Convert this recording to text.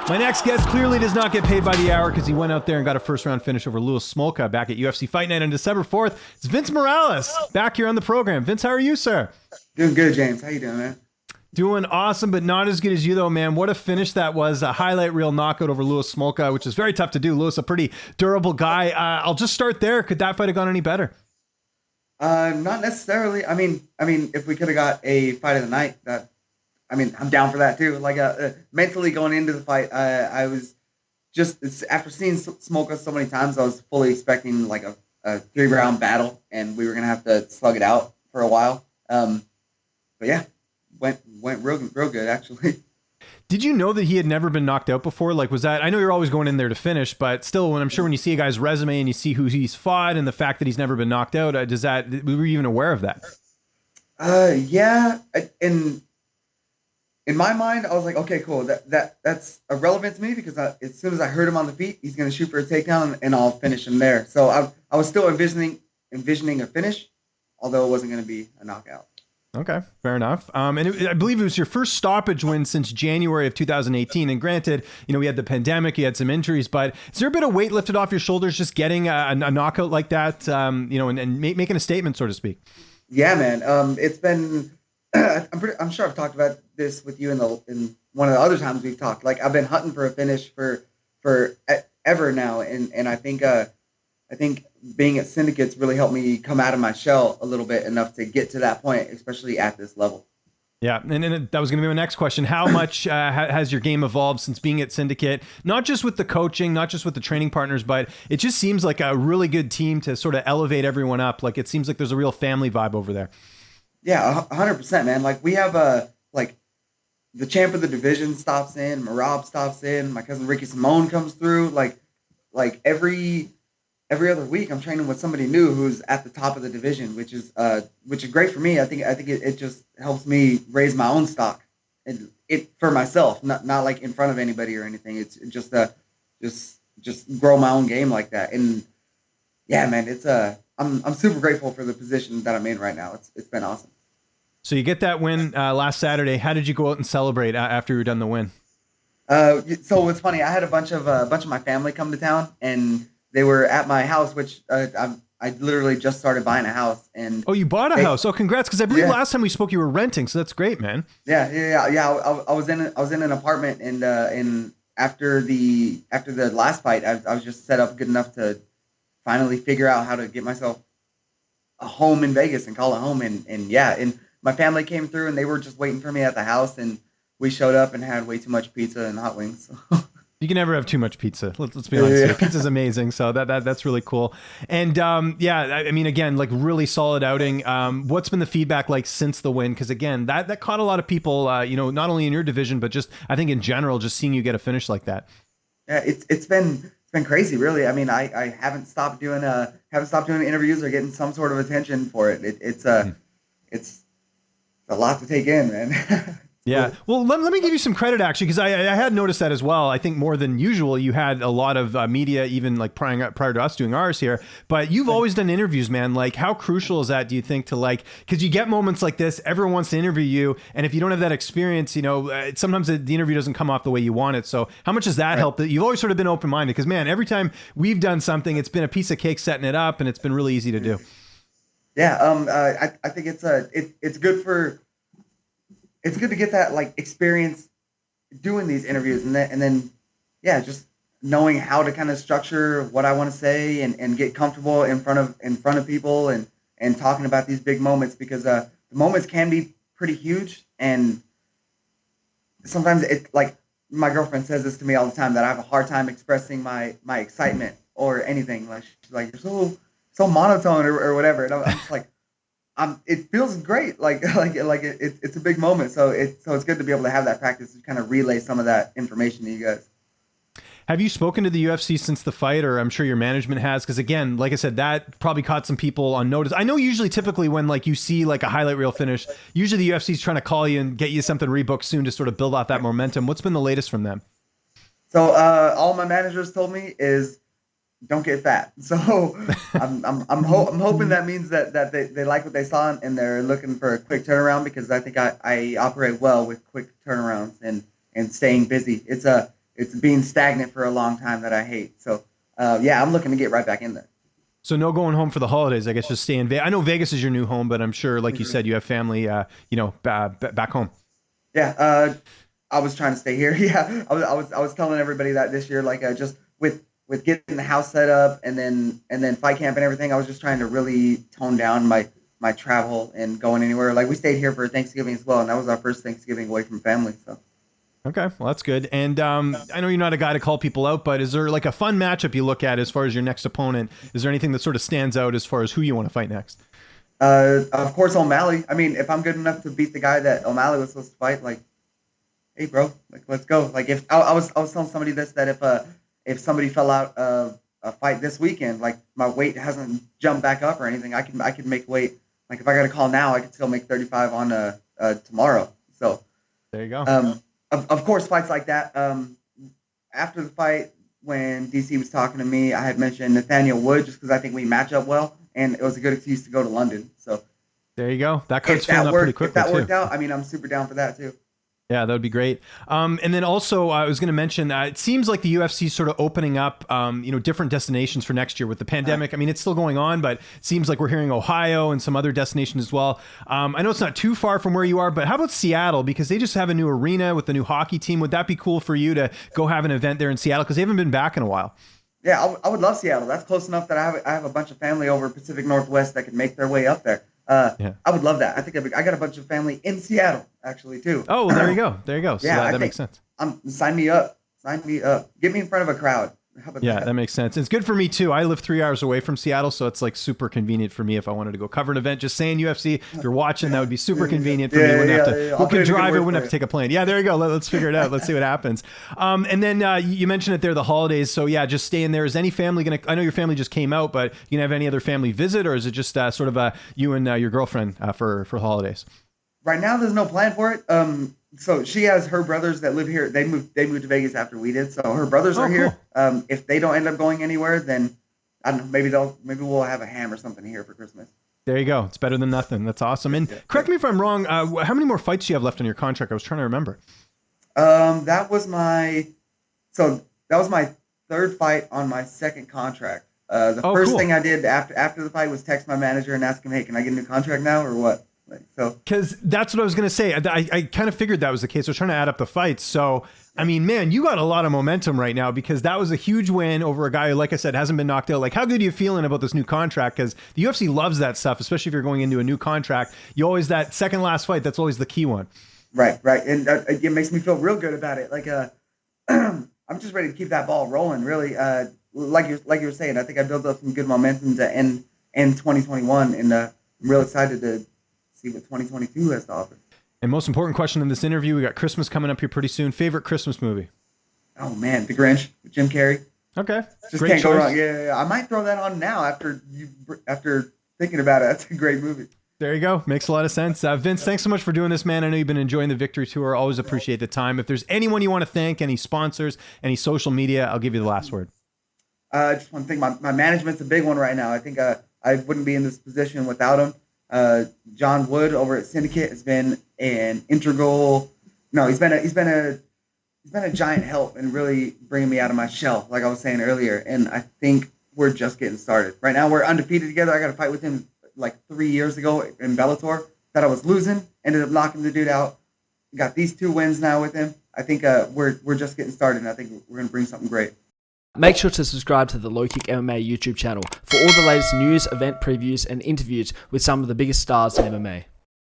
My next guest clearly does not get paid by the hour because he went out there and got a first-round finish over Louis Smolka back at UFC Fight Night on December 4th. It's Vince Morales back here on the program. Vince, how are you, sir? Doing good, James. How you doing, man? Doing awesome, but not as good as you, though, man. What a finish that was. A highlight reel knockout over Louis Smolka, which is very tough to do. Louis, a pretty durable guy. I'll just start there. Could that fight have gone any better? Not necessarily. I mean, if we could have got a fight of the night, I'm down for that too. Mentally going into the fight, I was after seeing Smolka so many times, I was fully expecting like a 3-round battle, and we were gonna have to slug it out for a while. But yeah, went real good actually. Did you know that he had never been knocked out before? Like, was that, I know you're always going in there to finish, but still, when you see a guy's resume and you see who he's fought and the fact that he's never been knocked out, were you even aware of that? Yeah. In my mind, I was like, okay, cool. That's irrelevant to me because as soon as I heard him on the feet, he's going to shoot for a takedown and I'll finish him there. So I was still envisioning a finish, although it wasn't going to be a knockout. Okay, fair enough. I believe it was your first stoppage win since January of 2018. And granted, we had the pandemic, you had some injuries, but is there a bit of weight lifted off your shoulders just getting a knockout like that, and making a statement, so to speak? Yeah, man. It's been, I'm sure I've talked about this with you in one of the other times we've talked. Like, I've been hunting for a finish for ever now. And I think being at Syndicate's really helped me come out of my shell a little bit enough to get to that point, especially at this level. Yeah, and that was going to be my next question. How much has your game evolved since being at Syndicate? Not just with the coaching, not just with the training partners, but it just seems like a really good team to sort of elevate everyone up. Like, it seems like there's a real family vibe over there. Yeah, 100%, man. Like, we have the champ of the division stops in, Marab stops in, my cousin Ricky Simone comes through. Like every other week, I'm training with somebody new who's at the top of the division, which is great for me. I think it just helps me raise my own stock, and it for myself, not like in front of anybody or anything. It's just grow my own game like that. And yeah, man, I'm super grateful for the position that I'm in right now. It's been awesome. So you get that win last Saturday. How did you go out and celebrate after you were done the win? So it's funny. I had a bunch of my family come to town, and they were at my house, which I literally just started buying a house. And you bought a house? Oh, congrats! Because I believe last time we spoke, you were renting, so that's great, man. Yeah. I was in an apartment, and after the last fight, I was just set up good enough to finally figure out how to get myself a home in Vegas and call it home. And my family came through, and they were just waiting for me at the house, and we showed up and had way too much pizza and hot wings. You can never have too much pizza. Let's be honest here. Pizza's amazing, so that's really cool. And I mean, again, like, really solid outing. What's been the feedback like since the win? Because again, that caught a lot of people, not only in your division, but just I think in general, just seeing you get a finish like that. Yeah, it's been crazy, really. I mean, I haven't stopped doing interviews or getting some sort of attention for it. It's a lot to take in, man. Yeah. Well, let me give you some credit, actually, because I had noticed that as well. I think more than usual, you had a lot of media, even like prior to us doing ours here. But you've always done interviews, man. Like, how crucial is that, do you think, to because you get moments like this, everyone wants to interview you. And if you don't have that experience, sometimes the interview doesn't come off the way you want it. So how much does that help? That you've always sort of been open-minded? Because, man, every time we've done something, it's been a piece of cake setting it up, and it's been really easy to do. Yeah. I think it's good it's good to get that experience doing these interviews, and then just knowing how to kind of structure what I want to say and get comfortable in front of people and talking about these big moments, because the moments can be pretty huge, and sometimes my girlfriend says this to me all the time, that I have a hard time expressing my excitement or anything. Like, she's like, you're so monotone or whatever, and I'm just like, it feels great. It's a big moment. So it's good to be able to have that practice to kind of relay some of that information to you guys. Have you spoken to the UFC since the fight, or I'm sure your management has? Because again, like I said, that probably caught some people on notice. I know typically when you see a highlight reel finish, usually the UFC is trying to call you and get you something rebooked soon to sort of build off that momentum. What's been the latest from them? So all my managers told me is, don't get fat. So I'm hoping that means that they like what they saw and they're looking for a quick turnaround, because I think I operate well with quick turnarounds and staying busy. It's it's being stagnant for a long time that I hate. So yeah, I'm looking to get right back in there. So no going home for the holidays. I guess just stay in Vegas. I know Vegas is your new home, but I'm sure, like you said, you have family, back home. Yeah, I was trying to stay here. Yeah, I was telling everybody that this year, like just with getting the house set up and then fight camp and everything, I was just trying to really tone down my travel and going anywhere. Like we stayed here for Thanksgiving as well, and that was our first Thanksgiving away from family. So. Okay, well that's good. And I know you're not a guy to call people out, but is there like a fun matchup you look at as far as your next opponent? Is there anything that sort of stands out as far as who you want to fight next? Of course, O'Malley. I mean, if I'm good enough to beat the guy that O'Malley was supposed to fight, like, hey, bro, like, let's go. Like, if I was telling somebody this, that if somebody fell out of a fight this weekend, like my weight hasn't jumped back up or anything, I can make weight. Like if I got a call now, I could still make 35 on tomorrow. So there you go. Of course, fights like that. After the fight, when DC was talking to me, I had mentioned Nathaniel Wood just because I think we match up well, and it was a good excuse to go to London. So there you go. That card's filling up pretty quickly. If that worked out, I mean, I'm super down for that too. Yeah, that would be great. And then also, I was going to mention, it seems like the UFC is sort of opening up, different destinations for next year with the pandemic. I mean, it's still going on, but it seems like we're hearing Ohio and some other destinations as well. I know it's not too far from where you are, but how about Seattle? Because they just have a new arena with the new hockey team. Would that be cool for you to go have an event there in Seattle? Because they haven't been back in a while. Yeah, I would love Seattle. That's close enough that I have a bunch of family over Pacific Northwest that could make their way up there. I would love that. I think I got a bunch of family in Seattle actually too. Oh, well, there you go. There you go. So yeah, that makes sense. Sign me up. Sign me up. Get me in front of a crowd. How about that makes sense. It's good for me too. I live 3 hours away from Seattle, so it's like super convenient for me if I wanted to go cover an event. Just saying, UFC, if you're watching, that would be super convenient for me. We could drive it, wouldn't have to take a plane. Yeah, there you go. Let's figure it out. Let's see what happens. And then you mentioned it there, the holidays. So yeah, just staying there. Is any family gonna? I know your family just came out, but you gonna have any other family visit, or is it just sort of you and your girlfriend for holidays? Right now, there's no plan for it. So she has her brothers that live here. They moved to Vegas after we did. So her brothers are here. Cool. If they don't end up going anywhere, then I don't know. Maybe we'll have a ham or something here for Christmas. There you go. It's better than nothing. That's awesome. And correct me if I'm wrong. How many more fights do you have left on your contract? I was trying to remember. That was my third fight on my second contract. The first thing I did after the fight was text my manager and ask him, "Hey, can I get a new contract now or what?" Because that's what I was going to say. I kind of figured that was the case. I was trying to add up the fights. So, I mean, man, you got a lot of momentum right now because that was a huge win over a guy who, like I said, hasn't been knocked out. Like, how good are you feeling about this new contract? Because the UFC loves that stuff, especially if you're going into a new contract. You always, that second last fight, that's always the key one. Right. And it makes me feel real good about it. Like, I'm just ready to keep that ball rolling, really. Like you were saying, I think I built up some good momentum to end 2021, and I'm real excited to see what 2022 has to offer. And most important question in this interview, we got Christmas coming up here pretty soon. Favorite Christmas movie? Oh man, The Grinch with Jim Carrey. Okay, just great can't choice. Go wrong. Yeah. I might throw that on now after thinking about it. That's a great movie. There you go. Makes a lot of sense. Vince, thanks so much for doing this, man. I know you've been enjoying the Victory Tour. Always appreciate the time. If there's anyone you want to thank, any sponsors, any social media, I'll give you the last word. I just want to thank my management's a big one right now. I think I wouldn't be in this position without them. John Wood over at Syndicate has been an integral. No, he's been a giant help in really bringing me out of my shell, like I was saying earlier. And I think we're just getting started. Right now, we're undefeated together. I got a fight with him like 3 years ago in Bellator that I was losing. Ended up knocking the dude out. Got these 2 wins now with him. I think we're just getting started, and I think we're gonna bring something great. Make sure to subscribe to the Low Kick MMA YouTube channel for all the latest news, event previews, and interviews with some of the biggest stars in MMA.